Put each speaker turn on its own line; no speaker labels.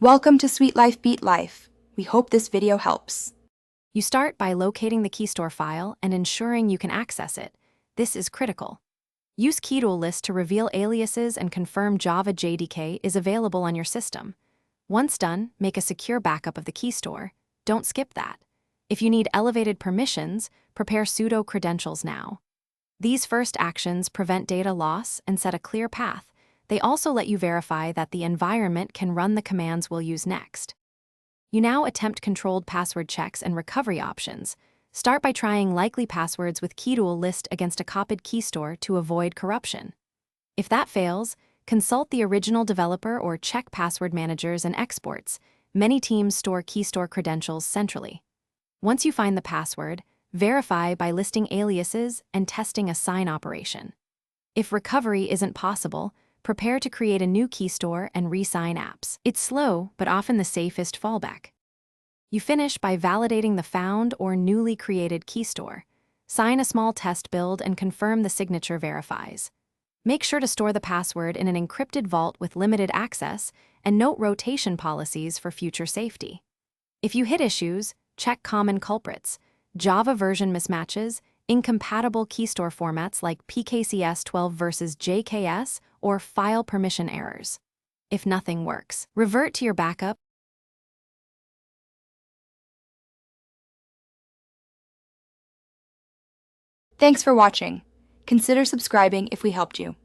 Welcome to Sweet Life Beat Life. We hope this video helps.
You start by locating the Keystore file and ensuring you can access it. This is critical. Use KeyToolList to reveal aliases and confirm Java JDK is available on your system. Once done, make a secure backup of the Keystore. Don't skip that. If you need elevated permissions, prepare sudo credentials now. These first actions prevent data loss and set a clear path. They also let you verify that the environment can run the commands we'll use next. You now attempt controlled password checks and recovery options. Start by trying likely passwords with KeyToolList against a copied Keystore to avoid corruption. If that fails, consult the original developer or check password managers and exports. Many teams store Keystore credentials centrally. Once you find the password, verify by listing aliases and testing a sign operation. If recovery isn't possible, prepare to create a new Keystore and re-sign apps. It's slow, but often the safest fallback. You finish by validating the found or newly created Keystore. Sign a small test build and confirm the signature verifies. Make sure to store the password in an encrypted vault with limited access and note rotation policies for future safety. If you hit issues, check common culprits: Java version mismatches, incompatible Keystore formats like PKCS12 versus JKS, or file permission errors. If nothing works, revert to your backup.
Thanks for watching. Consider subscribing if we helped you.